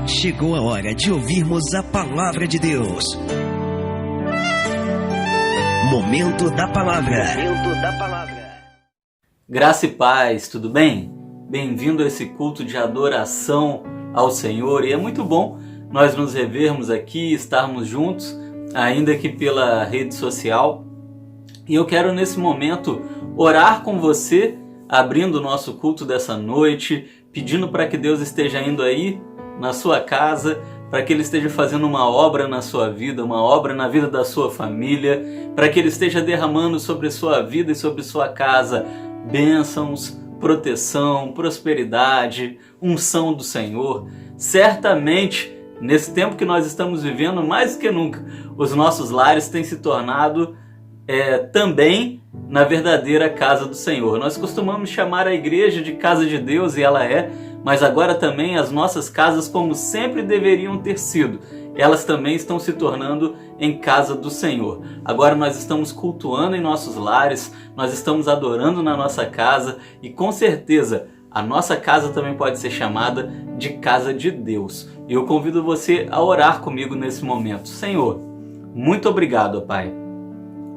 Chegou a hora de ouvirmos a Palavra de Deus. Momento da Palavra. Momento da Palavra. Graça e paz, tudo bem? Bem-vindo a esse culto de adoração ao Senhor. E é muito bom nós nos revermos aqui, estarmos juntos, ainda que pela rede social. E eu quero nesse momento orar com você, abrindo o nosso culto dessa noite, pedindo para que Deus esteja indo aí na sua casa, para que Ele esteja fazendo uma obra na sua vida, uma obra na vida da sua família, para que Ele esteja derramando sobre sua vida e sobre sua casa bênçãos, proteção, prosperidade, unção do Senhor. Certamente, nesse tempo que nós estamos vivendo, mais do que nunca, os nossos lares têm se tornado também na verdadeira casa do Senhor. Nós costumamos chamar a igreja de casa de Deus, e ela é, mas agora também as nossas casas, como sempre deveriam ter sido, elas também estão se tornando em casa do Senhor. Agora nós estamos cultuando em nossos lares, nós estamos adorando na nossa casa, e com certeza a nossa casa também pode ser chamada de casa de Deus. E eu convido você a orar comigo nesse momento. Senhor, muito obrigado, Pai.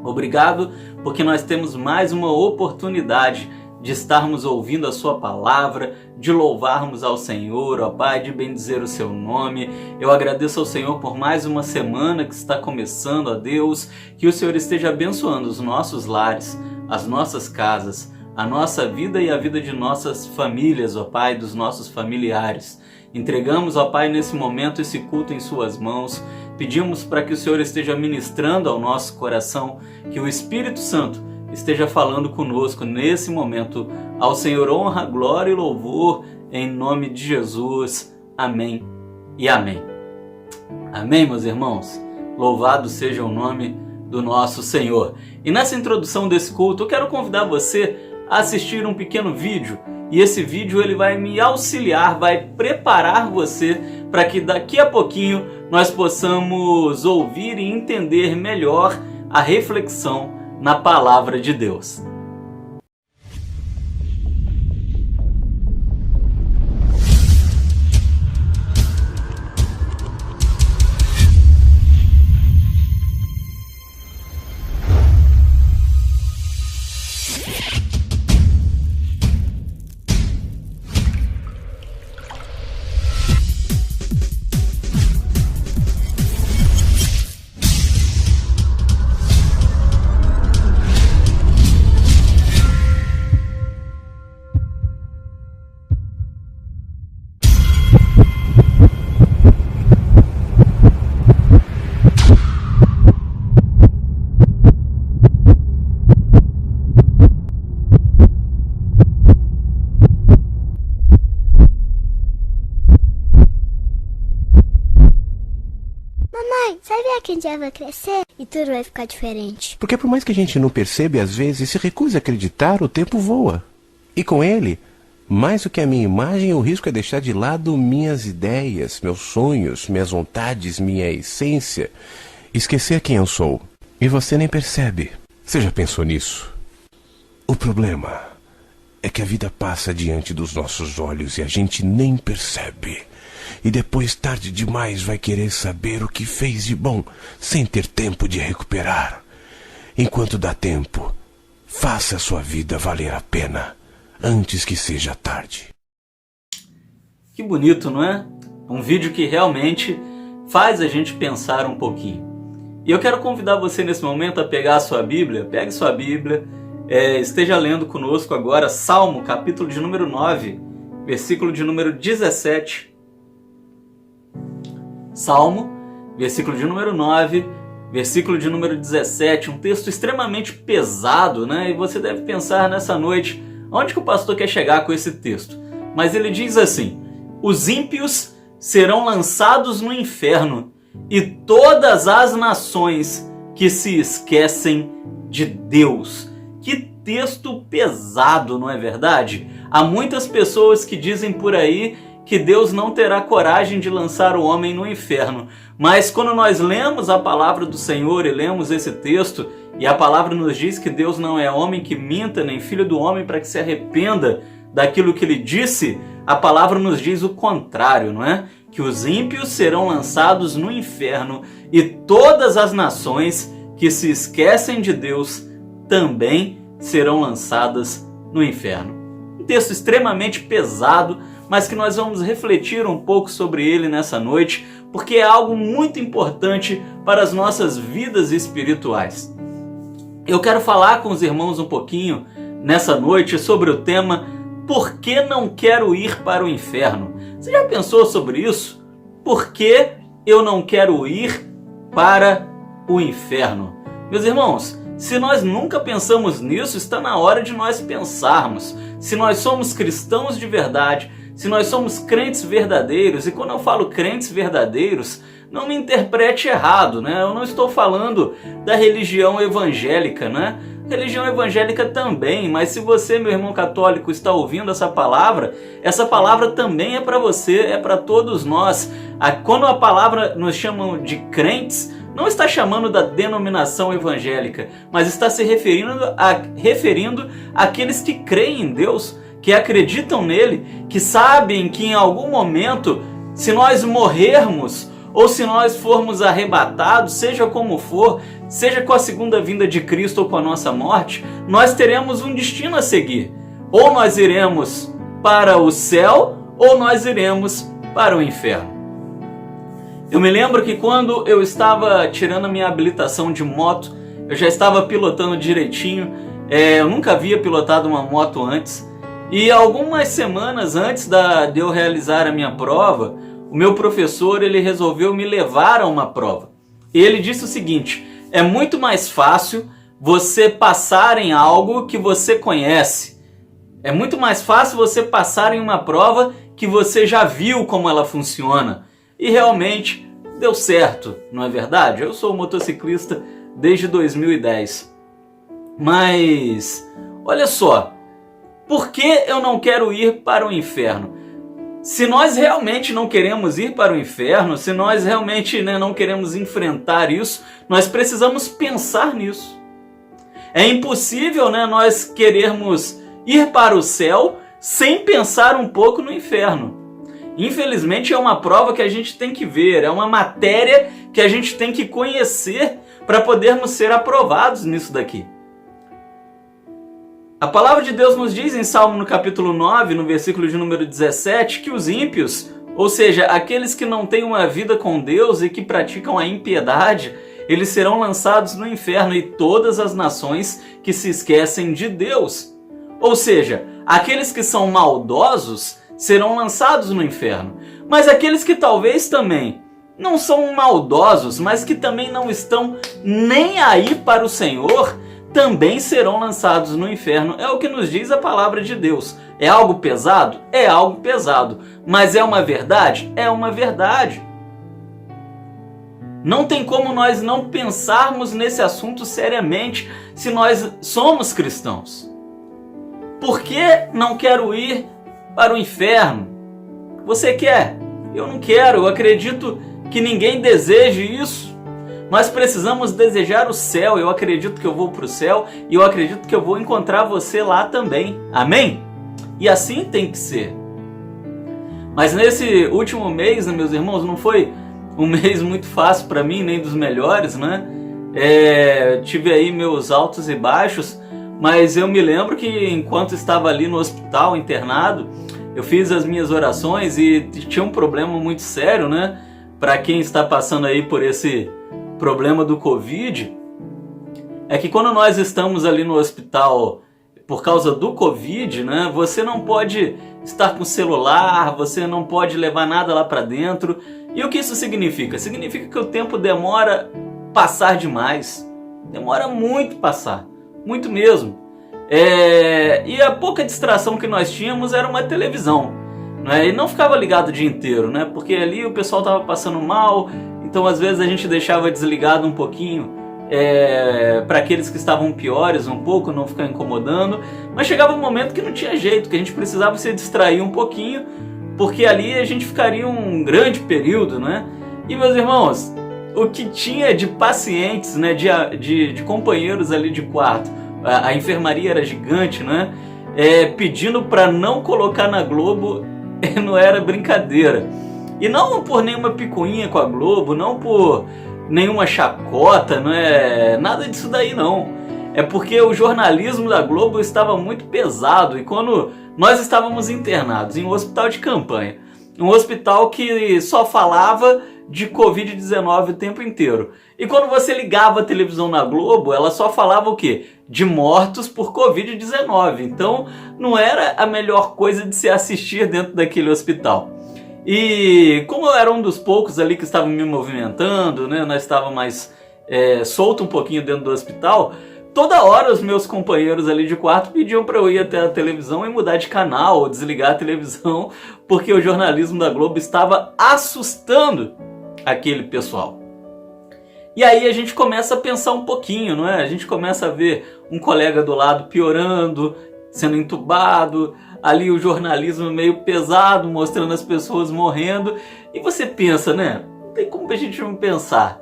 Obrigado porque nós temos mais uma oportunidade de estarmos ouvindo a sua palavra, de louvarmos ao Senhor, ó Pai, de bendizer o seu nome. Eu agradeço ao Senhor por mais uma semana que está começando, ó Deus, que o Senhor esteja abençoando os nossos lares, as nossas casas, a nossa vida e a vida de nossas famílias, ó Pai, dos nossos familiares. Entregamos, ó Pai, nesse momento esse culto em suas mãos. Pedimos para que o Senhor esteja ministrando ao nosso coração, que o Espírito Santo esteja falando conosco nesse momento. Ao Senhor honra, glória e louvor, em nome de Jesus. Amém e amém. Amém, meus irmãos? Louvado seja o nome do nosso Senhor. E nessa introdução desse culto, eu quero convidar você a assistir um pequeno vídeo. E esse vídeo ele vai me auxiliar, vai preparar você para que daqui a pouquinho nós possamos ouvir e entender melhor a reflexão na palavra de Deus. Que a gente vai crescer e tudo vai ficar diferente. Porque por mais que a gente não perceba e às vezes se recuse a acreditar, o tempo voa. E com ele, mais do que a minha imagem, o risco é deixar de lado minhas ideias, meus sonhos, minhas vontades, minha essência. Esquecer quem eu sou. E você nem percebe. Você já pensou nisso? O problema é que a vida passa diante dos nossos olhos e a gente nem percebe. E depois, tarde demais, vai querer saber o que fez de bom, sem ter tempo de recuperar. Enquanto dá tempo, faça a sua vida valer a pena, antes que seja tarde. Que bonito, não é? Um vídeo que realmente faz a gente pensar um pouquinho. E eu quero convidar você nesse momento a pegar a sua Bíblia, pegue sua Bíblia, esteja lendo conosco agora Salmo, capítulo de número 9, versículo de número 17. Salmo, versículo de número 9, versículo de número 17, um texto extremamente pesado, né? E você deve pensar nessa noite, onde que o pastor quer chegar com esse texto? Mas ele diz assim: os ímpios serão lançados no inferno, e todas as nações que se esquecem de Deus. Que texto pesado, não é verdade? Há muitas pessoas que dizem por aí que Deus não terá coragem de lançar o homem no inferno. Mas quando nós lemos a palavra do Senhor e lemos esse texto, e a palavra nos diz que Deus não é homem que minta, nem filho do homem para que se arrependa, daquilo que ele disse, a palavra nos diz o contrário, não é? Que os ímpios serão lançados no inferno e todas as nações que se esquecem de Deus também serão lançadas no inferno. Um texto extremamente pesado, mas que nós vamos refletir um pouco sobre ele nessa noite, porque é algo muito importante para as nossas vidas espirituais. Eu quero falar com os irmãos um pouquinho nessa noite sobre o tema Por que não quero ir para o inferno? Você já pensou sobre isso? Por que eu não quero ir para o inferno? Meus irmãos, se nós nunca pensamos nisso, está na hora de nós pensarmos. Se nós somos cristãos de verdade, se nós somos crentes verdadeiros, e quando eu falo crentes verdadeiros, não me interprete errado, né? Eu não estou falando da religião evangélica, né? Religião evangélica também, mas se você, meu irmão católico, está ouvindo essa palavra também é para você, é para todos nós. Quando a palavra nos chama de crentes, não está chamando da denominação evangélica, mas está se referindo àqueles que creem em Deus, que acreditam nele, que sabem que em algum momento, se nós morrermos ou se nós formos arrebatados, seja como for, seja com a segunda vinda de Cristo ou com a nossa morte, nós teremos um destino a seguir. Ou nós iremos para o céu, ou nós iremos para o inferno. Eu me lembro que quando eu estava tirando a minha habilitação de moto, eu já estava pilotando direitinho, eu nunca havia pilotado uma moto antes, e algumas semanas antes de eu realizar a minha prova, o meu professor ele resolveu me levar a uma prova. E ele disse o seguinte: é muito mais fácil você passar em algo que você conhece. É muito mais fácil você passar em uma prova que você já viu como ela funciona. E realmente deu certo, não é verdade? Eu sou motociclista desde 2010. Mas, olha só, por que eu não quero ir para o inferno? Se nós realmente não queremos ir para o inferno, se nós realmente não queremos enfrentar isso, nós precisamos pensar nisso. É impossível nós querermos ir para o céu sem pensar um pouco no inferno. Infelizmente é uma prova que a gente tem que ver, é uma matéria que a gente tem que conhecer para podermos ser aprovados nisso daqui. A palavra de Deus nos diz em Salmo no capítulo 9, no versículo de número 17, que os ímpios, ou seja, aqueles que não têm uma vida com Deus e que praticam a impiedade, eles serão lançados no inferno e todas as nações que se esquecem de Deus. Ou seja, aqueles que são maldosos serão lançados no inferno. Mas aqueles que talvez também não são maldosos, mas que também não estão nem aí para o Senhor, também serão lançados no inferno. É o que nos diz a palavra de Deus. É algo pesado? É algo pesado. Mas é uma verdade? É uma verdade. Não tem como nós não pensarmos nesse assunto seriamente se nós somos cristãos. Por que não quero ir para o inferno? Você quer? Eu não quero. Eu acredito que ninguém deseje isso. Nós precisamos desejar o céu. Eu acredito que eu vou para o céu e eu acredito que eu vou encontrar você lá também. Amém? E assim tem que ser. Mas nesse último mês, meus irmãos, não foi um mês muito fácil para mim, nem dos melhores, né? Tive aí meus altos e baixos, mas eu me lembro que enquanto estava ali no hospital internado, eu fiz as minhas orações e tinha um problema muito sério, né? Para quem está passando aí por esse problema do Covid, é que quando nós estamos ali no hospital por causa do Covid, né, você não pode estar com o celular, você não pode levar nada lá para dentro. E o que isso significa? Significa que o tempo demora passar demais. Demora muito passar, muito mesmo. E a pouca distração que nós tínhamos era uma televisão, né? E não ficava ligado o dia inteiro, né? Porque ali o pessoal estava passando mal. Então, às vezes, a gente deixava desligado um pouquinho para aqueles que estavam piores um pouco, não ficar incomodando. Mas chegava um momento que não tinha jeito, que a gente precisava se distrair um pouquinho, porque ali a gente ficaria um grande período, né? E, meus irmãos, o que tinha de pacientes, né, de companheiros ali de quarto, a enfermaria era gigante, né? pedindo para não colocar na Globo, não era brincadeira. E não por nenhuma picuinha com a Globo, não por nenhuma chacota, não é nada disso daí não. É porque o jornalismo da Globo estava muito pesado, e quando nós estávamos internados em um hospital de campanha, um hospital que só falava de Covid-19 o tempo inteiro. E quando você ligava a televisão na Globo, ela só falava o quê? De mortos por Covid-19. Então não era a melhor coisa de se assistir dentro daquele hospital. E como eu era um dos poucos ali que estavam me movimentando, né, nós estávamos mais solto um pouquinho dentro do hospital, toda hora os meus companheiros ali de quarto pediam para eu ir até a televisão e mudar de canal ou desligar a televisão, porque o jornalismo da Globo estava assustando aquele pessoal. E aí a gente começa a pensar um pouquinho, não é? A gente começa a ver um colega do lado piorando, sendo entubado, ali o jornalismo meio pesado, mostrando as pessoas morrendo, e você pensa, né? Não tem como a gente não pensar.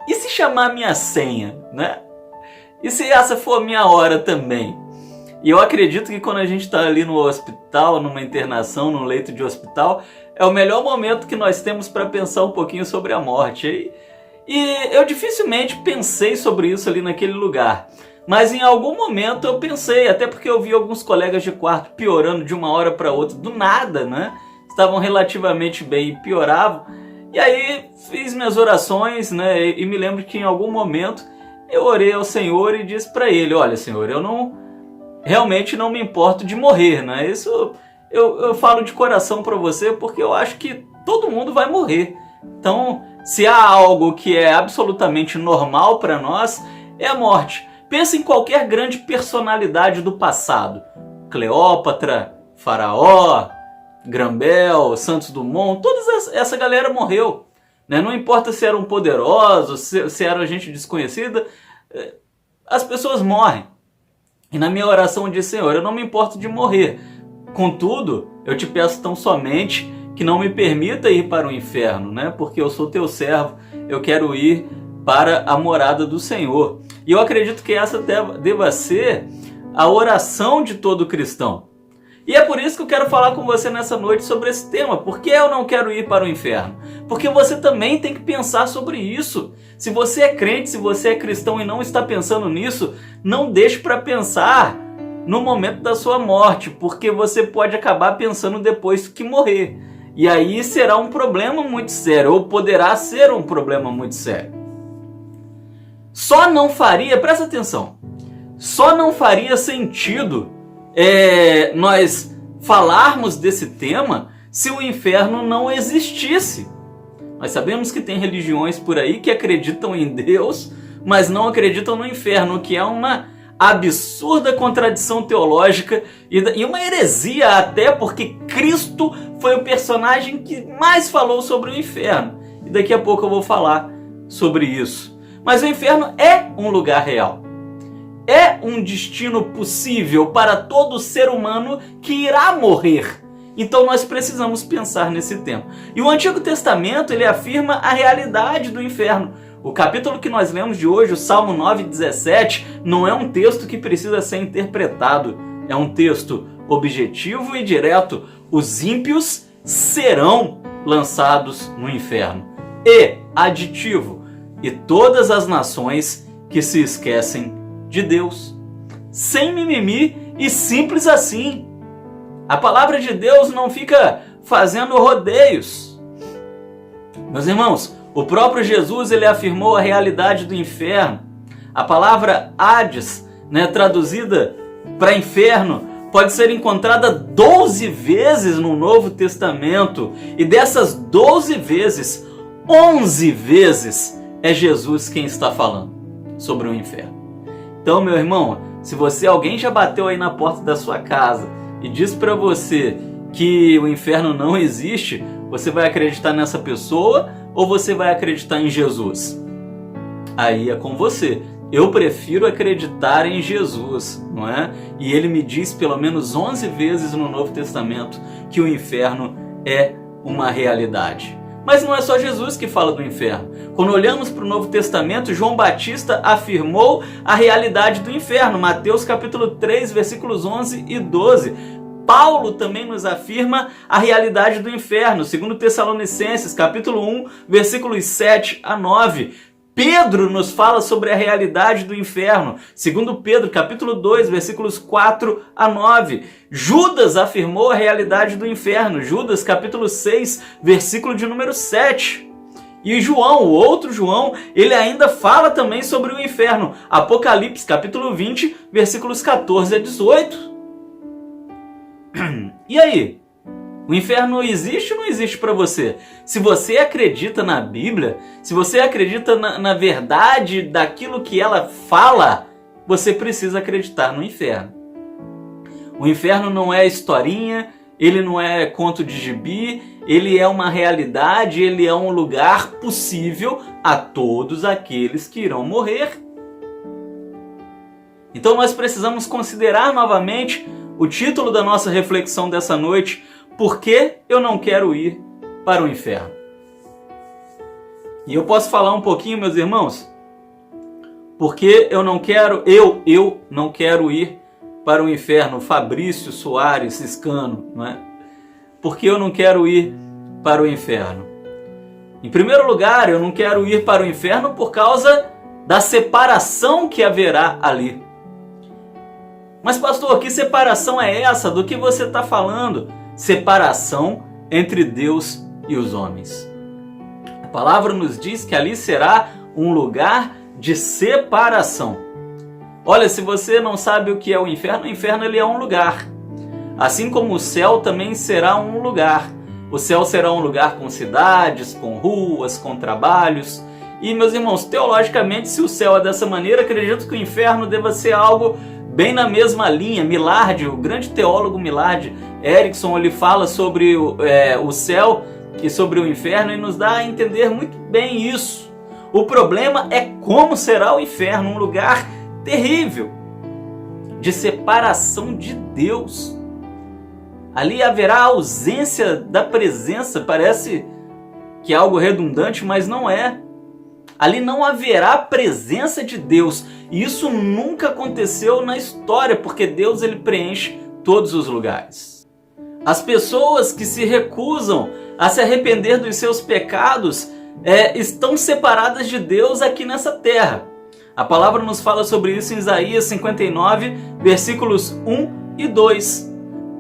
E se chamar a minha senha, né? E se essa for a minha hora também? E eu acredito que quando a gente está ali no hospital, numa internação, num leito de hospital, é o melhor momento que nós temos para pensar um pouquinho sobre a morte. E eu dificilmente pensei sobre isso ali naquele lugar. Mas em algum momento eu pensei, até porque eu vi alguns colegas de quarto piorando de uma hora para outra, do nada, né? Estavam relativamente bem e pioravam. E aí fiz minhas orações, né? E me lembro que em algum momento eu orei ao Senhor e disse para Ele, olha Senhor, eu realmente não me importo de morrer, né? Isso eu falo de coração para você porque eu acho que todo mundo vai morrer. Então, se há algo que é absolutamente normal para nós, é a morte. Pensa em qualquer grande personalidade do passado. Cleópatra, Faraó, Grambel, Santos Dumont, toda essa galera morreu. Né? Não importa se eram poderosos, se eram gente desconhecida, as pessoas morrem. E na minha oração eu disse, Senhor, eu não me importo de morrer. Contudo, eu te peço tão somente que não me permita ir para o inferno, né? Porque eu sou teu servo, eu quero ir para a morada do Senhor. E eu acredito que essa deva ser a oração de todo cristão. E é por isso que eu quero falar com você nessa noite sobre esse tema. Por que eu não quero ir para o inferno? Porque você também tem que pensar sobre isso. Se você é crente, se você é cristão e não está pensando nisso, não deixe para pensar no momento da sua morte, porque você pode acabar pensando depois que morrer. E aí será um problema muito sério, ou poderá ser um problema muito sério. Só não faria, presta atenção, só não faria sentido nós falarmos desse tema se o inferno não existisse. Nós sabemos que tem religiões por aí que acreditam em Deus, mas não acreditam no inferno, o que é uma absurda contradição teológica e uma heresia até, porque Cristo foi o personagem que mais falou sobre o inferno. E daqui a pouco eu vou falar sobre isso. Mas o inferno é um lugar real. É um destino possível para todo ser humano que irá morrer. Então nós precisamos pensar nesse tema. E o Antigo Testamento ele afirma a realidade do inferno. O capítulo que nós lemos de hoje, o Salmo 9,17, não é um texto que precisa ser interpretado. É um texto objetivo e direto. Os ímpios serão lançados no inferno. E, aditivo, e todas as nações que se esquecem de Deus. Sem mimimi e simples assim. A palavra de Deus não fica fazendo rodeios. Meus irmãos, o próprio Jesus ele afirmou a realidade do inferno. A palavra Hades, traduzida para inferno, pode ser encontrada 12 vezes no Novo Testamento. E dessas 12 vezes, 11 vezes é Jesus quem está falando sobre o inferno. Então, meu irmão, se alguém já bateu aí na porta da sua casa e disse para você que o inferno não existe, você vai acreditar nessa pessoa ou você vai acreditar em Jesus? Aí é com você. Eu prefiro acreditar em Jesus, não é? E ele me diz pelo menos 11 vezes no Novo Testamento que o inferno é uma realidade. Mas não é só Jesus que fala do inferno. Quando olhamos para o Novo Testamento, João Batista afirmou a realidade do inferno. Mateus capítulo 3, versículos 11 e 12. Paulo também nos afirma a realidade do inferno. Segundo Tessalonicenses capítulo 1, versículos 7 a 9. Pedro nos fala sobre a realidade do inferno. Segundo Pedro, capítulo 2, versículos 4 a 9. Judas afirmou a realidade do inferno. Judas, capítulo 6, versículo de número 7. E João, o outro João, ele ainda fala também sobre o inferno. Apocalipse, capítulo 20, versículos 14 a 18. E aí? O inferno existe ou não existe para você? Se você acredita na Bíblia, se você acredita na verdade daquilo que ela fala, você precisa acreditar no inferno. O inferno não é historinha, ele não é conto de gibi, ele é uma realidade, ele é um lugar possível a todos aqueles que irão morrer. Então nós precisamos considerar novamente o título da nossa reflexão dessa noite: por que eu não quero ir para o inferno? E eu posso falar um pouquinho, meus irmãos? Porque eu não quero ir para o inferno. Fabrício Soares Scano, não é? Porque eu não quero ir para o inferno. Em primeiro lugar, eu não quero ir para o inferno por causa da separação que haverá ali. Mas pastor, que separação é essa? Do que você está falando? Separação entre Deus e os homens. A palavra nos diz que ali será um lugar de separação. Olha, se você não sabe o que é o inferno ele é um lugar. Assim como o céu também será um lugar. O céu será um lugar com cidades, com ruas, com trabalhos. E, meus irmãos, teologicamente, se o céu é dessa maneira, acredito que o inferno deva ser algo bem na mesma linha. Millard, o grande teólogo Millard Erickson, ele fala sobre o céu e sobre o inferno e nos dá a entender muito bem isso. O problema é como será o inferno, um lugar terrível, de separação de Deus. Ali haverá a ausência da presença, parece que é algo redundante, mas não é. Ali não haverá presença de Deus. E isso nunca aconteceu na história, porque Deus ele preenche todos os lugares. As pessoas que se recusam a se arrepender dos seus pecados estão separadas de Deus aqui nessa terra. A palavra nos fala sobre isso em Isaías 59, versículos 1 e 2.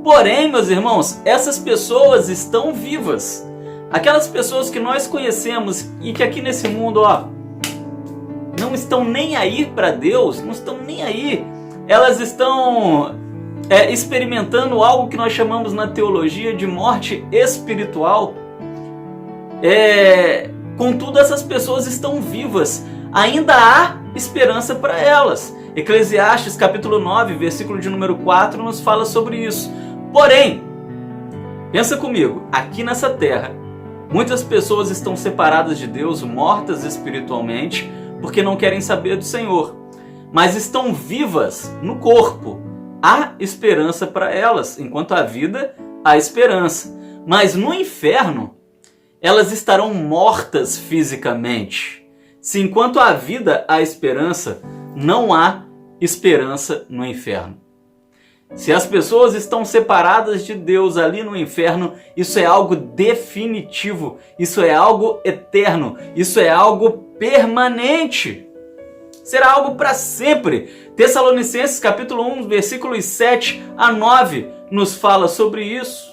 Porém, meus irmãos, essas pessoas estão vivas. Aquelas pessoas que nós conhecemos e que aqui nesse mundo, não estão nem aí para Deus, não estão nem aí. Elas estão experimentando algo que nós chamamos na teologia de morte espiritual. Contudo, essas pessoas estão vivas. Ainda há esperança para elas. Eclesiastes capítulo 9, versículo de número 4 nos fala sobre isso. Porém, pensa comigo, aqui nessa terra, muitas pessoas estão separadas de Deus, mortas espiritualmente, porque não querem saber do Senhor. Mas estão vivas no corpo. Há esperança para elas. Enquanto há vida, há esperança. Mas no inferno, elas estarão mortas fisicamente. Se enquanto há vida, há esperança, não há esperança no inferno. Se as pessoas estão separadas de Deus ali no inferno, isso é algo definitivo, isso é algo eterno, isso é algo permanente. Será algo para sempre. Tessalonicenses capítulo 1, versículos 7 a 9 nos fala sobre isso.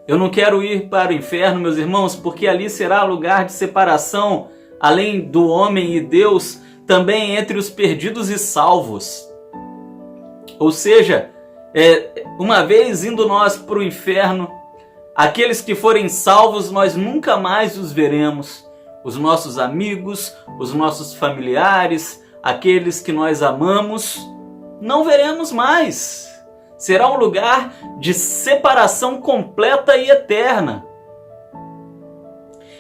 Eu não quero ir para o inferno, meus irmãos, porque ali será lugar de separação, além do homem e Deus, também entre os perdidos e salvos. Ou seja, uma vez indo nós para o inferno, aqueles que forem salvos, nós nunca mais os veremos. Os nossos amigos, os nossos familiares, aqueles que nós amamos, não veremos mais. Será um lugar de separação completa e eterna.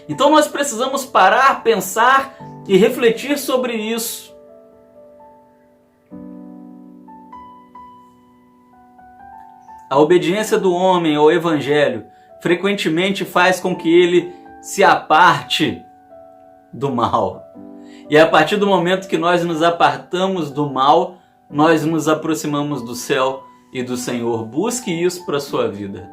Então nós precisamos parar, pensar e refletir sobre isso. A obediência do homem ao Evangelho frequentemente faz com que ele se aparte do mal. E a partir do momento que nós nos apartamos do mal, nós nos aproximamos do céu e do Senhor. Busque isso para a sua vida.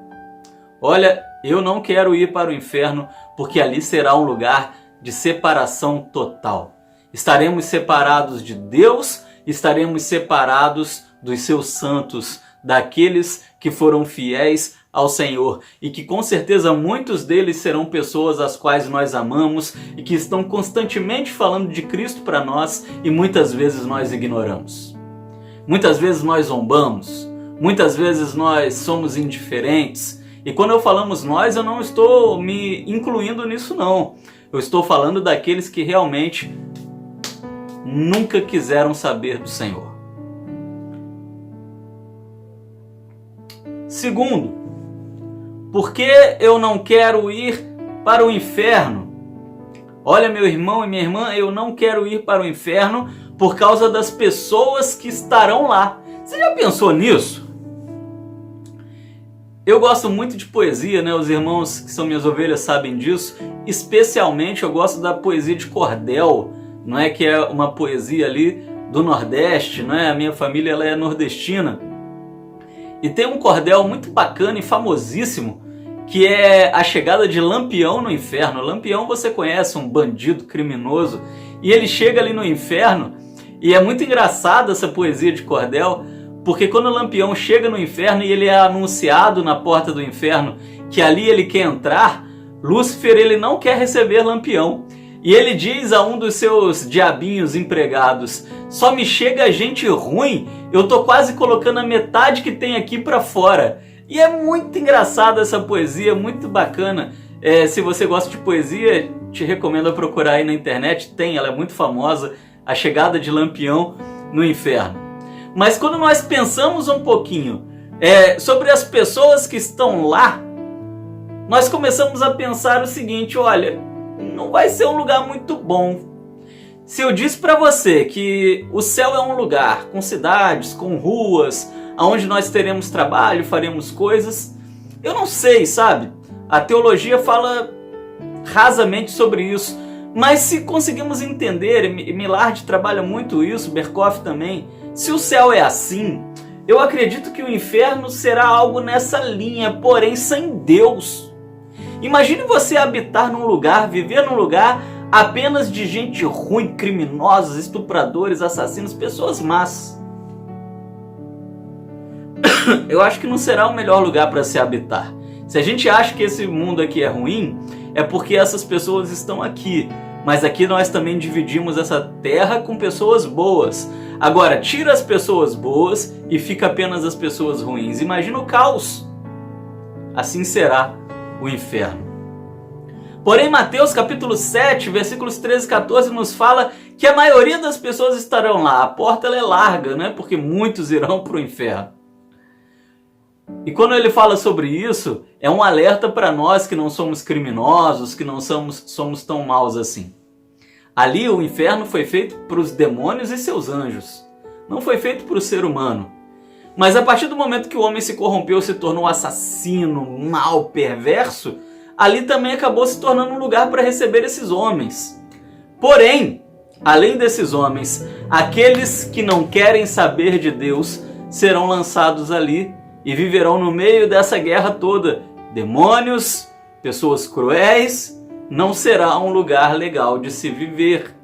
Olha, eu não quero ir para o inferno, porque ali será um lugar de separação total. Estaremos separados de Deus, estaremos separados dos seus santos, daqueles que foram fiéis ao Senhor e que com certeza muitos deles serão pessoas as quais nós amamos e que estão constantemente falando de Cristo para nós e muitas vezes nós ignoramos. Muitas vezes nós zombamos, muitas vezes nós somos indiferentes. E quando eu falamos nós, eu não estou me incluindo nisso não. Eu estou falando daqueles que realmente nunca quiseram saber do Senhor. Segundo, por que eu não quero ir para o inferno? Olha, meu irmão e minha irmã, eu não quero ir para o inferno por causa das pessoas que estarão lá. Você já pensou nisso? Eu gosto muito de poesia, né? Os irmãos que são minhas ovelhas sabem disso. Especialmente eu gosto da poesia de cordel, não é? Que é uma poesia ali do Nordeste, não é? A minha família ela é nordestina. E tem um cordel muito bacana e famosíssimo, que é a chegada de Lampião no inferno. Lampião você conhece, um bandido criminoso, e ele chega ali no inferno, e é muito engraçada essa poesia de cordel, porque quando o Lampião chega no inferno e ele é anunciado na porta do inferno que ali ele quer entrar, Lúcifer ele não quer receber Lampião. E ele diz a um dos seus diabinhos empregados: só me chega gente ruim, eu tô quase colocando a metade que tem aqui para fora. E é muito engraçada essa poesia, muito bacana. Se você gosta de poesia, te recomendo a procurar aí na internet, ela é muito famosa, A Chegada de Lampião no Inferno. Mas quando nós pensamos um pouquinho sobre as pessoas que estão lá, nós começamos a pensar o seguinte: olha, não vai ser um lugar muito bom. Se eu disse para você que o céu é um lugar com cidades, com ruas, onde nós teremos trabalho, faremos coisas, eu não sei, sabe? A teologia fala rasamente sobre isso, mas se conseguimos entender, e Millard trabalha muito isso, Berkoff também, se o céu é assim, eu acredito que o inferno será algo nessa linha, porém sem Deus. Imagine você habitar num lugar, viver num lugar apenas de gente ruim, criminosos, estupradores, assassinos, pessoas más. Eu acho que não será o melhor lugar para se habitar. Se a gente acha que esse mundo aqui é ruim, é porque essas pessoas estão aqui. Mas aqui nós também dividimos essa terra com pessoas boas. Agora, tira as pessoas boas e fica apenas as pessoas ruins. Imagina o caos. Assim será o inferno. Porém, Mateus capítulo 7, versículos 13 e 14 nos fala que a maioria das pessoas estarão lá. A porta ela é larga, né? Porque muitos irão para o inferno. E quando ele fala sobre isso, é um alerta para nós que não somos criminosos, que não somos tão maus assim. Ali o inferno foi feito para os demônios e seus anjos. Não foi feito para o ser humano. Mas a partir do momento que o homem se corrompeu, se tornou assassino, mau, perverso, ali também acabou se tornando um lugar para receber esses homens. Porém, além desses homens, aqueles que não querem saber de Deus serão lançados ali e viverão no meio dessa guerra toda. Demônios, pessoas cruéis, não será um lugar legal de se viver.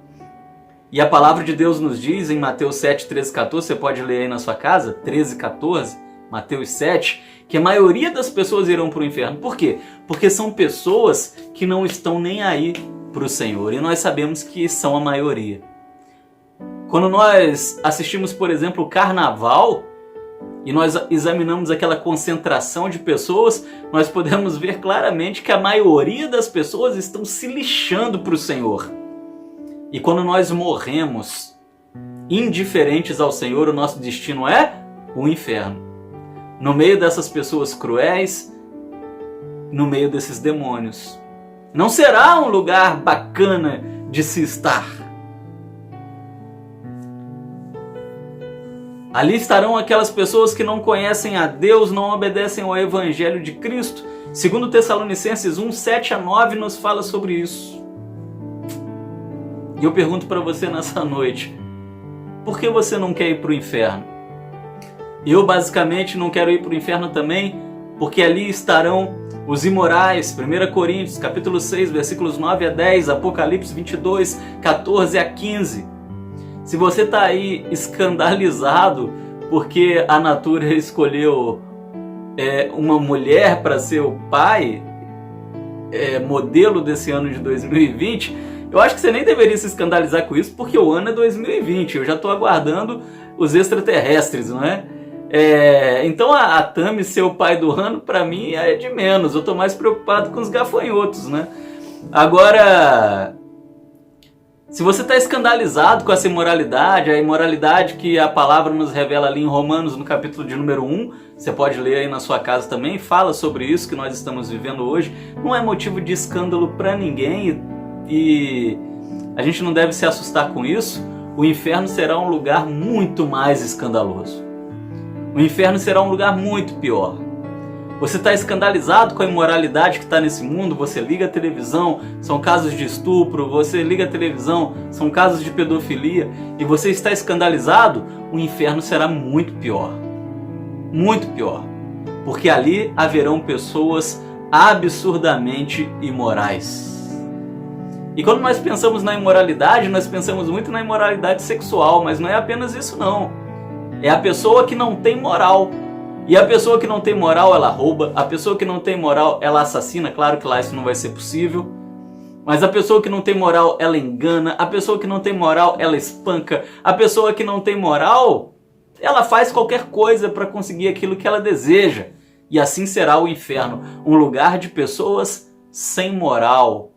E a palavra de Deus nos diz em Mateus 7, 13 e 14, você pode ler aí na sua casa, 13 e 14, Mateus 7, que a maioria das pessoas irão para o inferno. Por quê? Porque são pessoas que não estão nem aí para o Senhor. E nós sabemos que são a maioria. Quando nós assistimos, por exemplo, o carnaval, e nós examinamos aquela concentração de pessoas, nós podemos ver claramente que a maioria das pessoas estão se lixando para o Senhor. E quando nós morremos indiferentes ao Senhor, o nosso destino é o inferno. No meio dessas pessoas cruéis, no meio desses demônios. Não será um lugar bacana de se estar. Ali estarão aquelas pessoas que não conhecem a Deus, não obedecem ao Evangelho de Cristo. Segundo Tessalonicenses 1, 7-9 nos fala sobre isso. E eu pergunto para você nessa noite, por que você não quer ir para o inferno? Eu basicamente não quero ir para o inferno também, porque ali estarão os imorais. 1 Coríntios capítulo 6, versículos 9-10, Apocalipse 22, 14-15. Se você está aí escandalizado porque a Natura escolheu uma mulher para ser o pai, modelo desse ano de 2020, eu acho que você nem deveria se escandalizar com isso, porque o ano é 2020, eu já estou aguardando os extraterrestres, não é? Então a Tami ser o pai do ano, para mim, é de menos. Eu estou mais preocupado com os gafanhotos, né? Agora, se você está escandalizado com essa imoralidade, a imoralidade que a palavra nos revela ali em Romanos, no capítulo de número 1, você pode ler aí na sua casa também, fala sobre isso que nós estamos vivendo hoje, não é motivo de escândalo para ninguém e a gente não deve se assustar com isso. O inferno será um lugar muito mais escandaloso. O inferno será um lugar muito pior. Você está escandalizado com a imoralidade que está nesse mundo, você liga a televisão, são casos de estupro, você liga a televisão, são casos de pedofilia, e você está escandalizado, o inferno será muito pior. Muito pior. Porque ali haverão pessoas absurdamente imorais. E quando nós pensamos na imoralidade, nós pensamos muito na imoralidade sexual, mas não é apenas isso não. É a pessoa que não tem moral. E a pessoa que não tem moral, ela rouba. A pessoa que não tem moral, ela assassina. Claro que lá isso não vai ser possível. Mas a pessoa que não tem moral, ela engana. A pessoa que não tem moral, ela espanca. A pessoa que não tem moral, ela faz qualquer coisa para conseguir aquilo que ela deseja. E assim será o inferno. Um lugar de pessoas sem moral,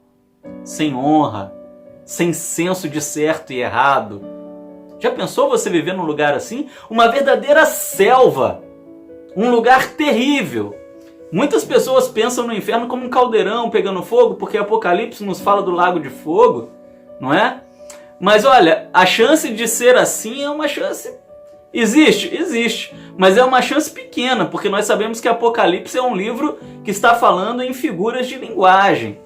sem honra, sem senso de certo e errado. Já pensou você viver num lugar assim? Uma verdadeira selva. Um lugar terrível. Muitas pessoas pensam no inferno como um caldeirão pegando fogo, porque Apocalipse nos fala do lago de fogo, não é? Mas olha, a chance de ser assim é uma chance... Existe, mas é uma chance pequena, porque nós sabemos que Apocalipse é um livro que está falando em figuras de linguagem.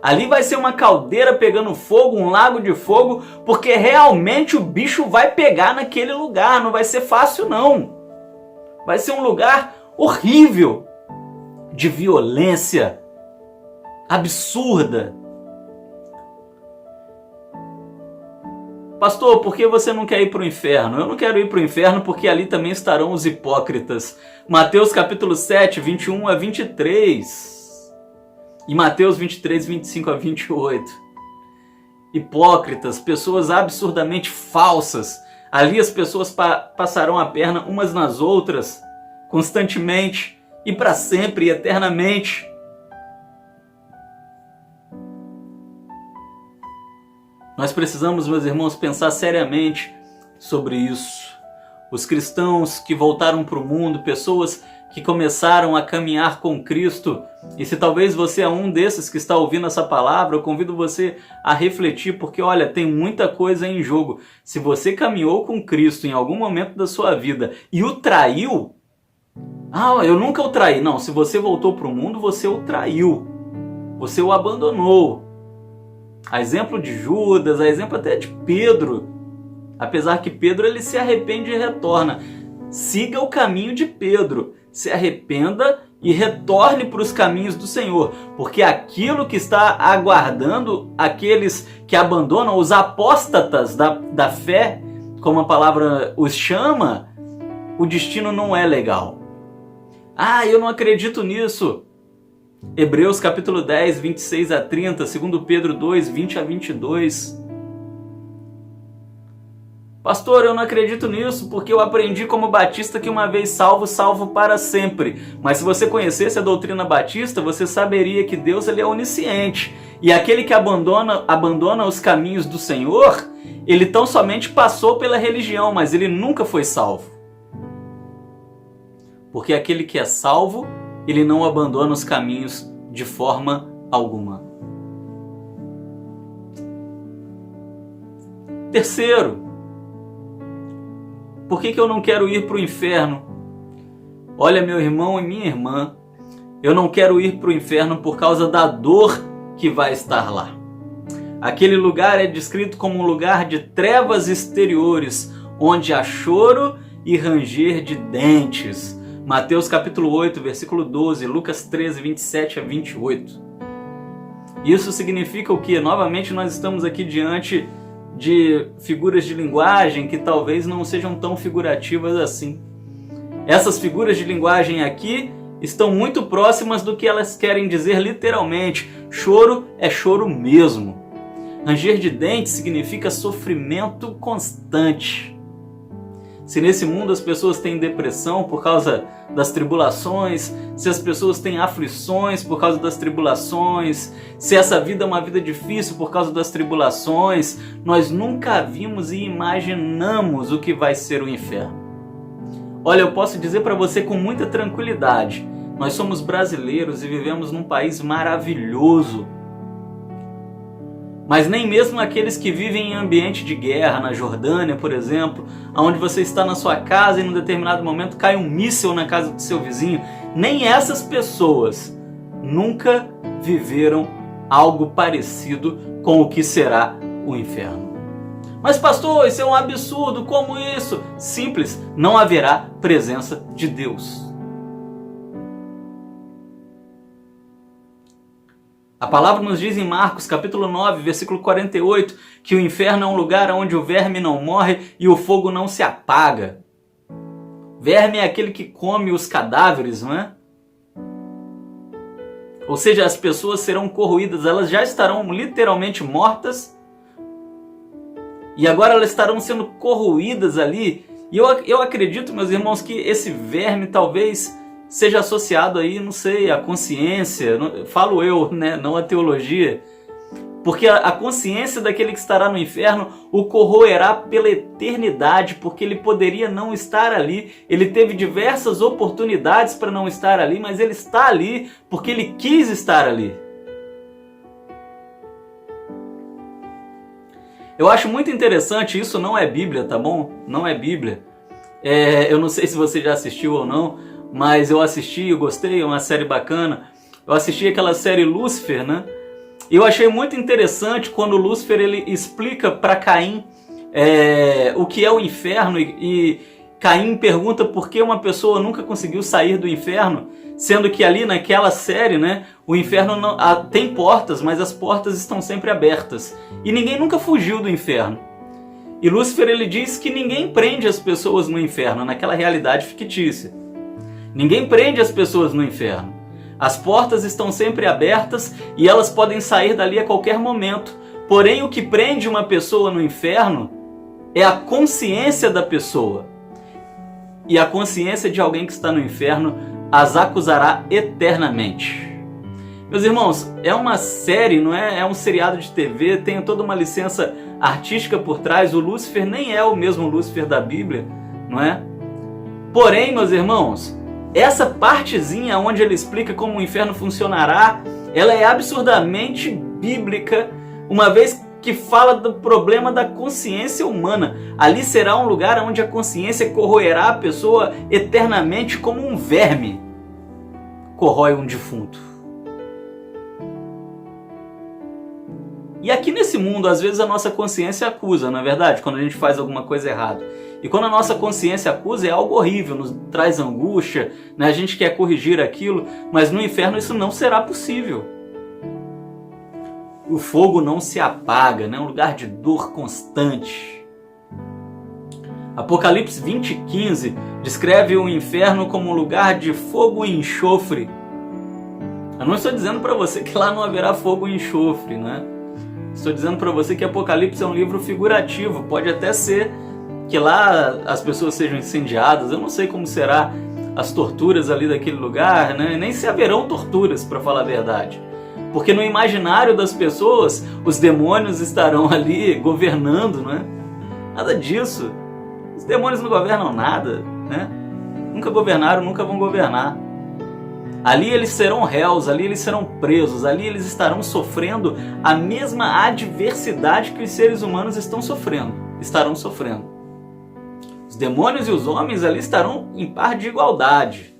Ali vai ser uma caldeira pegando fogo, um lago de fogo, porque realmente o bicho vai pegar naquele lugar, não vai ser fácil não. Vai ser um lugar horrível, de violência absurda. Pastor, por que você não quer ir para o inferno? Eu não quero ir para o inferno porque ali também estarão os hipócritas. Mateus capítulo 7, 21-23. E Mateus 23, 25-28. Hipócritas, pessoas absurdamente falsas. Ali as pessoas passarão a perna umas nas outras, constantemente, e para sempre, e eternamente. Nós precisamos, meus irmãos, pensar seriamente sobre isso. Os cristãos que voltaram para o mundo, pessoas que começaram a caminhar com Cristo, e se talvez você é um desses que está ouvindo essa palavra, eu convido você a refletir, porque olha, tem muita coisa em jogo. Se você caminhou com Cristo em algum momento da sua vida e o traiu, eu nunca o traí. Não, se você voltou para o mundo, você o traiu, você o abandonou. A exemplo de Judas, a exemplo até de Pedro, apesar que Pedro ele se arrepende e retorna. Siga o caminho de Pedro, se arrependa e retorne para os caminhos do Senhor, porque aquilo que está aguardando aqueles que abandonam, os apóstatas da fé, como a palavra os chama, o destino não é legal. Eu não acredito nisso. Hebreus capítulo 10, 26-30, 2 Pedro 2, 20-22. Pastor, eu não acredito nisso, porque eu aprendi como batista que uma vez salvo, salvo para sempre. Mas se você conhecesse a doutrina batista, você saberia que Deus ele é onisciente. E aquele que abandona os caminhos do Senhor, ele tão somente passou pela religião, mas ele nunca foi salvo. Porque aquele que é salvo, ele não abandona os caminhos de forma alguma. Terceiro, Por que eu não quero ir para o inferno? Olha, meu irmão e minha irmã, eu não quero ir para o inferno por causa da dor que vai estar lá. Aquele lugar é descrito como um lugar de trevas exteriores, onde há choro e ranger de dentes. Mateus capítulo 8, versículo 12, Lucas 13, 27 a 28. Isso significa o quê? Novamente nós estamos aqui diante de figuras de linguagem que talvez não sejam tão figurativas assim. Essas figuras de linguagem aqui estão muito próximas do que elas querem dizer literalmente. Choro é choro mesmo. Ranger de dentes significa sofrimento constante. Se nesse mundo as pessoas têm depressão por causa das tribulações, se as pessoas têm aflições por causa das tribulações, se essa vida é uma vida difícil por causa das tribulações, nós nunca vimos e imaginamos o que vai ser o inferno. Olha, eu posso dizer para você com muita tranquilidade, nós somos brasileiros e vivemos num país maravilhoso. Mas nem mesmo aqueles que vivem em ambiente de guerra, na Jordânia, por exemplo, onde você está na sua casa e num determinado momento cai um míssil na casa do seu vizinho, nem essas pessoas nunca viveram algo parecido com o que será o inferno. Mas pastor, isso é um absurdo, como isso? Simples, não haverá presença de Deus. A palavra nos diz em Marcos capítulo 9, versículo 48, que o inferno é um lugar onde o verme não morre e o fogo não se apaga. Verme é aquele que come os cadáveres, não é? Ou seja, as pessoas serão corroídas, elas já estarão literalmente mortas e agora elas estarão sendo corroídas ali. E eu acredito, meus irmãos, que esse verme talvez seja associado aí, não sei, à consciência, falo eu, né, não a teologia, porque a consciência daquele que estará no inferno o corroerá pela eternidade, porque ele poderia não estar ali, ele teve diversas oportunidades para não estar ali, mas ele está ali porque ele quis estar ali. Eu acho muito interessante, isso não é Bíblia, tá bom? Não é Bíblia. Eu não sei se você já assistiu ou não, mas eu assisti, eu gostei, é uma série bacana. Eu assisti aquela série Lúcifer, né? E eu achei muito interessante quando Lúcifer ele explica para Caim o que é o inferno e Caim pergunta por que uma pessoa nunca conseguiu sair do inferno, sendo que ali naquela série, né, o inferno não, tem portas, mas as portas estão sempre abertas e ninguém nunca fugiu do inferno. E Lúcifer ele diz que ninguém prende as pessoas no inferno, naquela realidade fictícia. Ninguém prende as pessoas no inferno. As portas estão sempre abertas e elas podem sair dali a qualquer momento. Porém, o que prende uma pessoa no inferno é a consciência da pessoa. E a consciência de alguém que está no inferno as acusará eternamente. Meus irmãos, é uma série, não é? É um seriado de TV, tem toda uma licença artística por trás. O Lúcifer nem é o mesmo Lúcifer da Bíblia, não é? Porém, meus irmãos, essa partezinha onde ele explica como o inferno funcionará, ela é absurdamente bíblica, uma vez que fala do problema da consciência humana. Ali será um lugar onde a consciência corroerá a pessoa eternamente como um verme corrói um defunto. E aqui nesse mundo, às vezes a nossa consciência acusa, não é verdade? Quando a gente faz alguma coisa errada. E quando a nossa consciência acusa, é algo horrível, nos traz angústia, né? A gente quer corrigir aquilo, mas no inferno isso não será possível. O fogo não se apaga, né? É um lugar de dor constante. Apocalipse 20:15 descreve o inferno como um lugar de fogo e enxofre. Eu não estou dizendo para você que lá não haverá fogo e enxofre, né? Estou dizendo para você que Apocalipse é um livro figurativo. Pode até ser que lá as pessoas sejam incendiadas. Eu não sei como será as torturas ali daquele lugar, né? Nem se haverão torturas, para falar a verdade. Porque no imaginário das pessoas, os demônios estarão ali governando, né? Nada disso. Os demônios não governam nada, né? Nunca governaram, nunca vão governar. Ali eles serão réus, ali eles serão presos, ali eles estarão sofrendo a mesma adversidade que os seres humanos estarão sofrendo. demônios e os homens ali estarão em par de igualdade.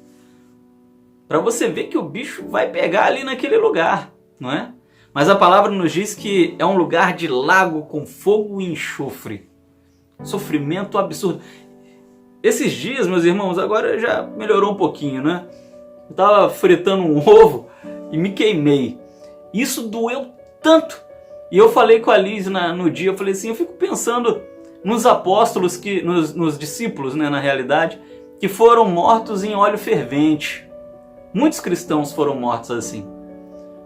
Para você ver que o bicho vai pegar ali naquele lugar, não é? Mas a palavra nos diz que é um lugar de lago com fogo e enxofre. Sofrimento absurdo. Esses dias, meus irmãos, agora já melhorou um pouquinho, né? Eu estava fritando um ovo e me queimei. Isso doeu tanto. E eu falei com a Liz no dia, eu falei assim, eu fico pensando nos apóstolos, nos discípulos, né, na realidade, que foram mortos em óleo fervente. Muitos cristãos foram mortos assim.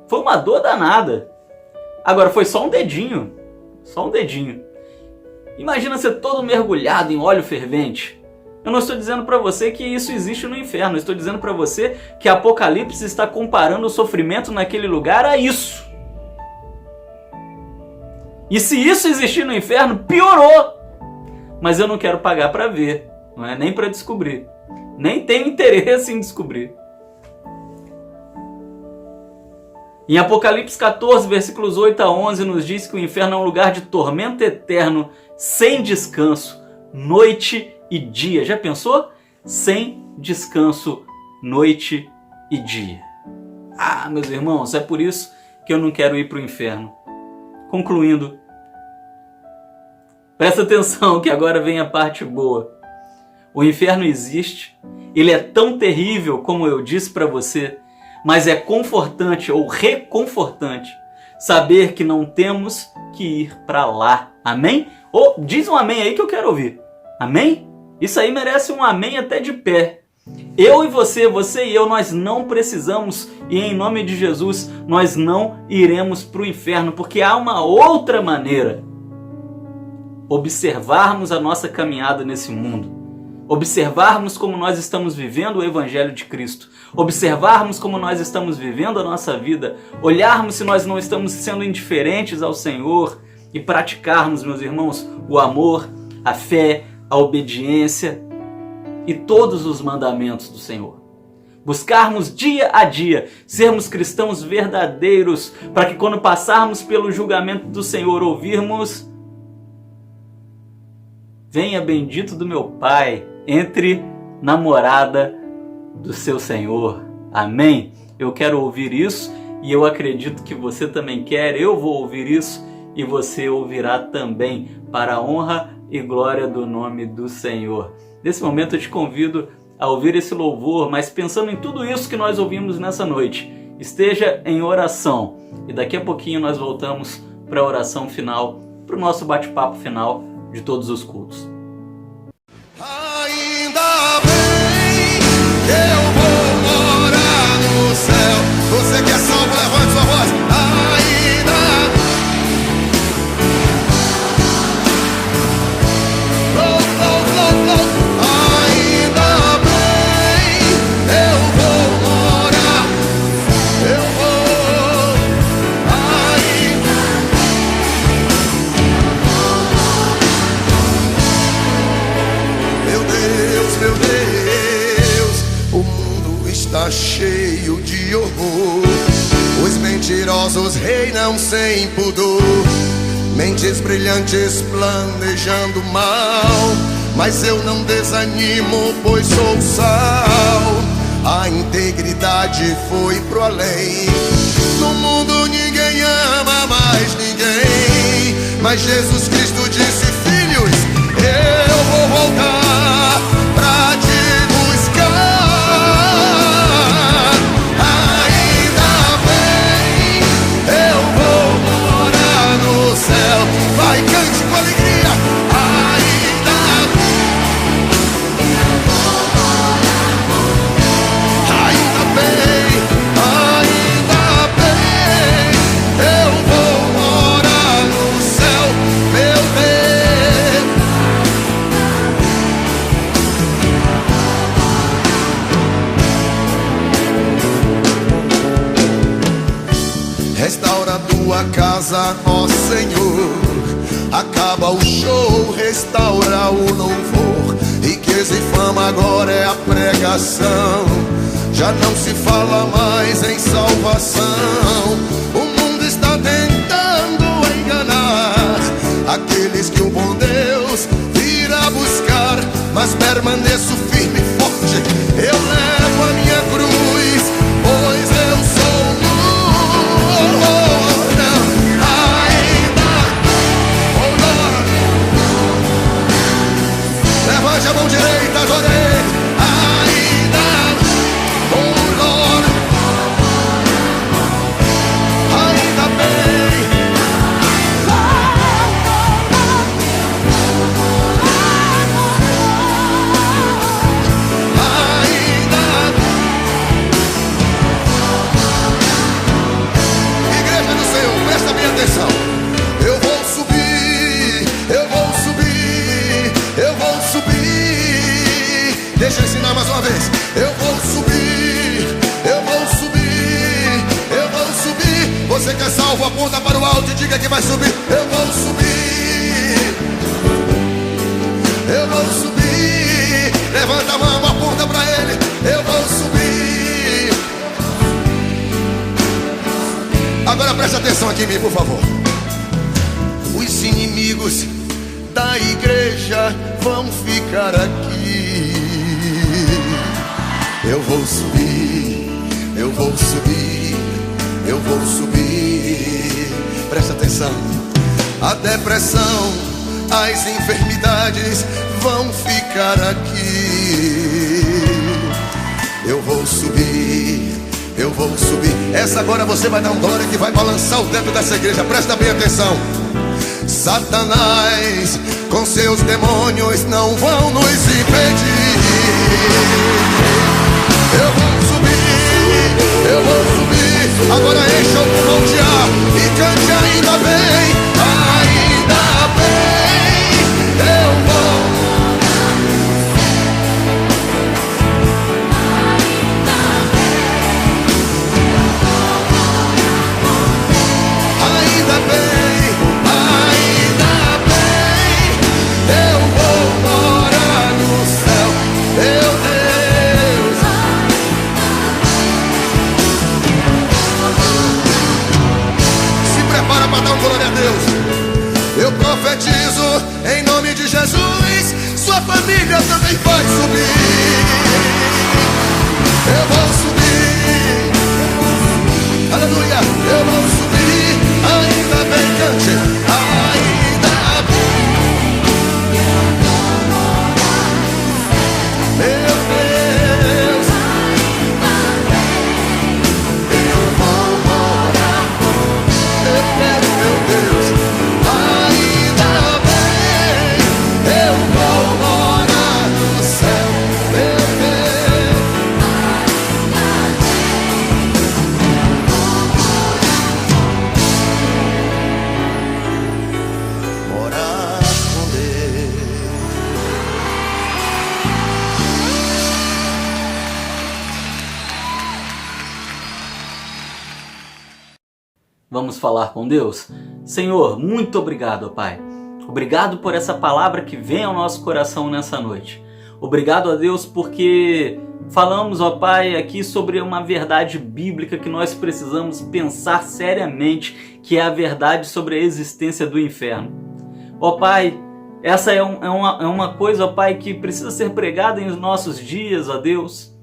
Foi uma dor danada. Agora, foi só um dedinho. Só um dedinho. Imagina ser todo mergulhado em óleo fervente. Eu não estou dizendo para você que isso existe no inferno. Eu estou dizendo para você que Apocalipse está comparando o sofrimento naquele lugar a isso. E se isso existir no inferno, piorou. Mas eu não quero pagar para ver. Não é nem para descobrir. Nem tenho interesse em descobrir. Em Apocalipse 14, versículos 8 a 11, nos diz que o inferno é um lugar de tormento eterno, sem descanso, noite e dia. Já pensou? Sem descanso, noite e dia. Ah, meus irmãos, é por isso que eu não quero ir para o inferno. Concluindo, presta atenção que agora vem a parte boa. O inferno existe, ele é tão terrível como eu disse para você, mas é confortante ou reconfortante saber que não temos que ir para lá. Amém? Ou diz um amém aí que eu quero ouvir. Amém? Isso aí merece um amém até de pé. Eu e você e eu, nós não precisamos, e em nome de Jesus, nós não iremos para o inferno, porque há uma outra maneira. Observarmos a nossa caminhada nesse mundo. Observarmos como nós estamos vivendo o Evangelho de Cristo. Observarmos como nós estamos vivendo a nossa vida. Olharmos se nós não estamos sendo indiferentes ao Senhor e praticarmos, meus irmãos, o amor, a fé, a obediência e todos os mandamentos do Senhor. Buscarmos dia a dia, sermos cristãos verdadeiros, para que quando passarmos pelo julgamento do Senhor, ouvirmos: venha bendito do meu Pai, entre na morada do seu Senhor. Amém? Eu quero ouvir isso e eu acredito que você também quer. Eu vou ouvir isso e você ouvirá também, para a honra e glória do nome do Senhor. Nesse momento eu te convido a ouvir esse louvor, mas pensando em tudo isso que nós ouvimos nessa noite, esteja em oração. E daqui a pouquinho nós voltamos para a oração final, para o nosso bate-papo final de todos os cultos. Ainda bem que eu vou morar no céu. Você que é salvo, levante sua voz. Ainda bem eu vou morar. Eu vou ainda. Meu Deus, o mundo está cheio de horror. Os mentirosos reinam sem pudor, mentes brilhantes planejando mal. Mas eu não desanimo, pois sou sal. A integridade foi pro além. No mundo ninguém ama mais ninguém, mas Jesus Cristo disse: filhos, eu vou voltar pra te buscar. Ainda bem eu vou morar no céu. Vai, cante com alegria. Ainda bem eu vou morar no céu, meu Deus. Restaura tua casa, ó Senhor. Acaba o show, restaura o louvor. Riqueza e fama agora é a pregação. Já não se fala mais em salvação. O mundo está tentando enganar aqueles que o bom Deus virá buscar. Mas mão, aponta para o alto e diga que vai subir. Eu vou subir. Eu vou subir. Levanta a mão, aponta para ele. Eu vou subir. Agora preste atenção aqui em mim, por favor. Os inimigos da igreja vão ficar aqui. Eu vou subir, eu vou subir, eu vou subir. Presta atenção. A depressão, as enfermidades vão ficar aqui. Eu vou subir, eu vou subir. Essa agora você vai dar um glória que vai balançar o teto dessa igreja. Presta bem atenção. Satanás com seus demônios não vão nos impedir. Eu vou subir, eu vou subir. Agora encha o pulmão de ar e cante ainda bem, ainda bem. Eu vou. Ainda bem, ainda bem. Eu vou morar no céu, meu Deus. Se prepara para dar um glória a Deus. Eu profetizo em nome de Jesus, sua família também vai subir. Eu vou subir. Aleluia. Eu vou subir. Ainda bem, cante. Ainda bem. Meu Deus. Eu vou morar com eu quero, meu Deus. Ainda bem. Eu vou morar no céu, meu Deus. Morar com Deus. Vamos falar com Deus? Senhor, muito obrigado, Pai. Obrigado por essa palavra que vem ao nosso coração nessa noite. Obrigado a Deus porque falamos, ó Pai, aqui sobre uma verdade bíblica que nós precisamos pensar seriamente, que é a verdade sobre a existência do inferno. Ó Pai, essa é uma coisa, ó Pai, que precisa ser pregada em nossos dias, ó Deus.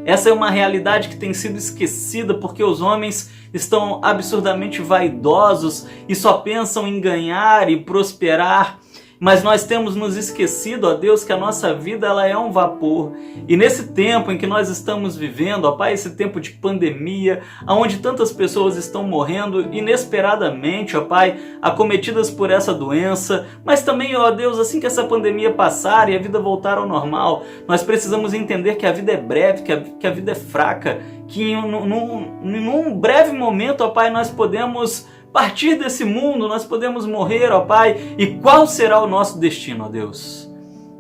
Essa é uma realidade que tem sido esquecida porque os homens estão absurdamente vaidosos e só pensam em ganhar e prosperar. Mas nós temos nos esquecido, ó Deus, que a nossa vida ela é um vapor. E nesse tempo em que nós estamos vivendo, ó Pai, esse tempo de pandemia, onde tantas pessoas estão morrendo inesperadamente, ó Pai, acometidas por essa doença, mas também, ó Deus, assim que essa pandemia passar e a vida voltar ao normal, nós precisamos entender que a vida é breve, que a vida é fraca, que num breve momento, ó Pai, nós podemos partir desse mundo, nós podemos morrer, ó Pai. E qual será o nosso destino, ó Deus?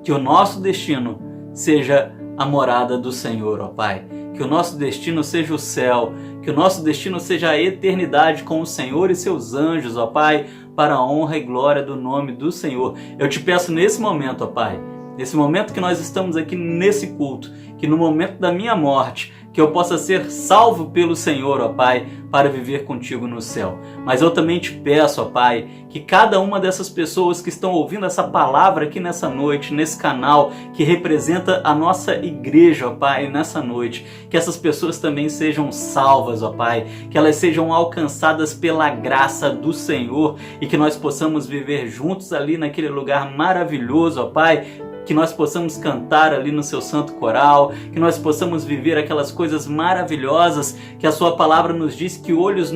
Que o nosso destino seja a morada do Senhor, ó Pai. Que o nosso destino seja o céu, que o nosso destino seja a eternidade com o Senhor e seus anjos, ó Pai, para a honra e glória do nome do Senhor. Eu te peço nesse momento, ó Pai, nesse momento que nós estamos aqui nesse culto, que no momento da minha morte, que eu possa ser salvo pelo Senhor, ó Pai, para viver contigo no céu. Mas eu também te peço, ó Pai, que cada uma dessas pessoas que estão ouvindo essa palavra aqui nessa noite, nesse canal, que representa a nossa igreja, ó Pai, nessa noite, que essas pessoas também sejam salvas, ó Pai, que elas sejam alcançadas pela graça do Senhor e que nós possamos viver juntos ali naquele lugar maravilhoso, ó Pai, que nós possamos cantar ali no seu santo coral, que nós possamos viver aquelas coisas maravilhosas que a sua palavra nos diz que olhos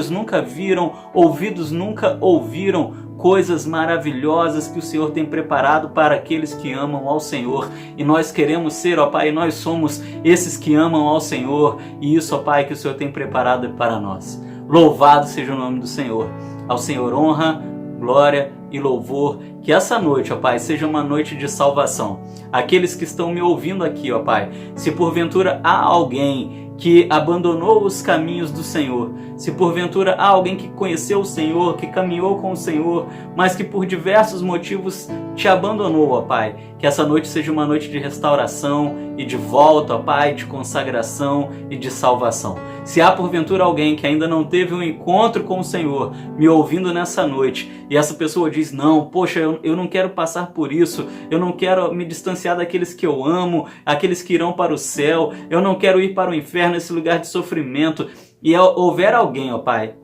nunca viram, ouvidos nunca ouviram, coisas maravilhosas que o Senhor tem preparado para aqueles que amam ao Senhor. E nós queremos ser, ó Pai, nós somos esses que amam ao Senhor, e isso, ó Pai, que o Senhor tem preparado para nós. Louvado seja o nome do Senhor. Ao Senhor honra, glória e louvor. Que essa noite, ó Pai, seja uma noite de salvação. Aqueles que estão me ouvindo aqui, ó Pai, se porventura há alguém que abandonou os caminhos do Senhor, se porventura há alguém que conheceu o Senhor, que caminhou com o Senhor, mas que por diversos motivos te abandonou, ó Pai, que essa noite seja uma noite de restauração e de volta, ó Pai, de consagração e de salvação. Se há porventura alguém que ainda não teve um encontro com o Senhor, me ouvindo nessa noite, e essa pessoa diz, não, poxa, eu não quero passar por isso, eu não quero me distanciar daqueles que eu amo, aqueles que irão para o céu, eu não quero ir para o inferno, esse lugar de sofrimento, e houver alguém, ó Pai,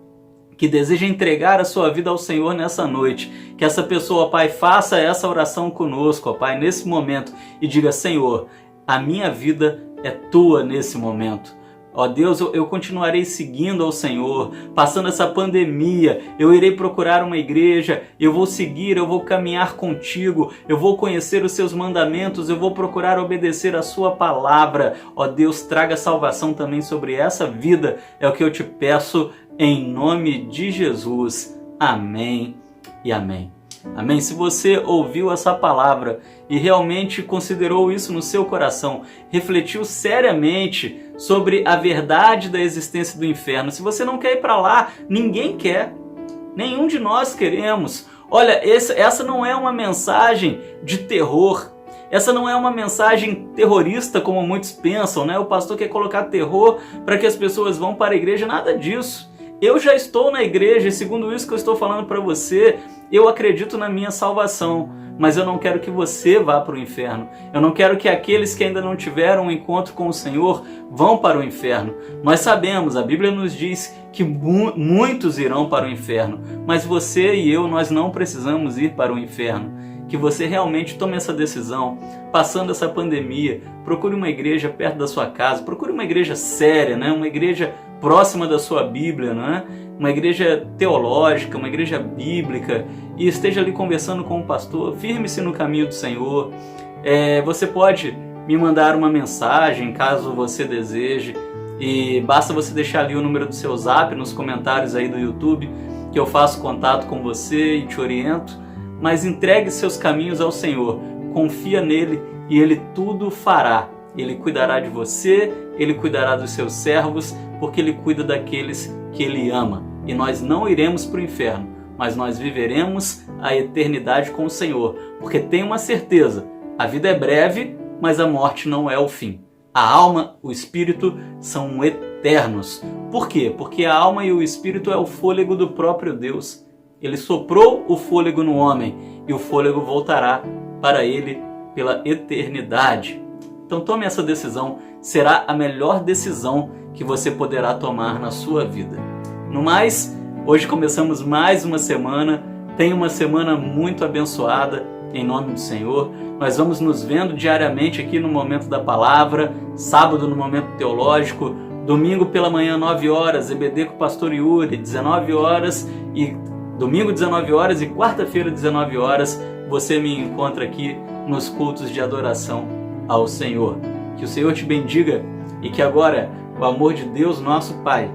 que deseja entregar a sua vida ao Senhor nessa noite, que essa pessoa, ó Pai, faça essa oração conosco, ó Pai, nesse momento, e diga, Senhor, a minha vida é tua nesse momento. Ó Deus, eu continuarei seguindo ao Senhor, passando essa pandemia, eu irei procurar uma igreja, eu vou seguir, eu vou caminhar contigo, eu vou conhecer os seus mandamentos, eu vou procurar obedecer a sua palavra. Ó Deus, traga salvação também sobre essa vida, é o que eu te peço em nome de Jesus. Amém e amém. Amém? Se você ouviu essa palavra e realmente considerou isso no seu coração, refletiu seriamente sobre a verdade da existência do inferno, se você não quer ir para lá, ninguém quer, nenhum de nós queremos. Olha, essa não é uma mensagem de terror, essa não é uma mensagem terrorista como muitos pensam, né? O pastor quer colocar terror para que as pessoas vão para a igreja, nada disso. Eu já estou na igreja e segundo isso que eu estou falando para você, eu acredito na minha salvação, mas eu não quero que você vá para o inferno. Eu não quero que aqueles que ainda não tiveram um encontro com o Senhor vão para o inferno. Nós sabemos, a Bíblia nos diz que muitos irão para o inferno, mas você e eu, nós não precisamos ir para o inferno. Que você realmente tome essa decisão, passando essa pandemia, procure uma igreja perto da sua casa, procure uma igreja séria, né? Uma igreja próxima da sua Bíblia, né? Uma igreja teológica, uma igreja bíblica, e esteja ali conversando com o pastor, firme-se no caminho do Senhor. Você pode me mandar uma mensagem, caso você deseje, e basta você deixar ali o número do seu zap nos comentários aí do YouTube, que eu faço contato com você e te oriento. Mas entregue seus caminhos ao Senhor, confia nele e ele tudo fará. Ele cuidará de você, ele cuidará dos seus servos, porque ele cuida daqueles que ele ama. E nós não iremos para o inferno, mas nós viveremos a eternidade com o Senhor, porque tem uma certeza, a vida é breve, mas a morte não é o fim. A alma, o espírito são eternos. Por quê? Porque a alma e o espírito é o fôlego do próprio Deus. Ele soprou o fôlego no homem e o fôlego voltará para ele pela eternidade. Então tome essa decisão, será a melhor decisão que você poderá tomar na sua vida. No mais, hoje começamos mais uma semana, tenha uma semana muito abençoada em nome do Senhor. Nós vamos nos vendo diariamente aqui no Momento da Palavra, sábado no Momento Teológico, domingo pela manhã 9 horas, EBD com o pastor Yuri, 19 horas e domingo 19 horas e quarta-feira 19 horas, você me encontra aqui nos cultos de adoração ao Senhor. Que o Senhor te bendiga e que agora o amor de Deus, nosso Pai,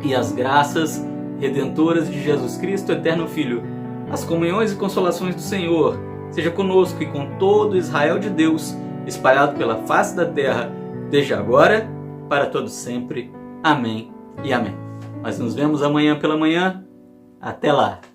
e as graças redentoras de Jesus Cristo, eterno Filho, as comunhões e consolações do Senhor, seja conosco e com todo Israel de Deus, espalhado pela face da terra, desde agora, para todos sempre. Amém e amém. Nós nos vemos amanhã pela manhã. Até lá!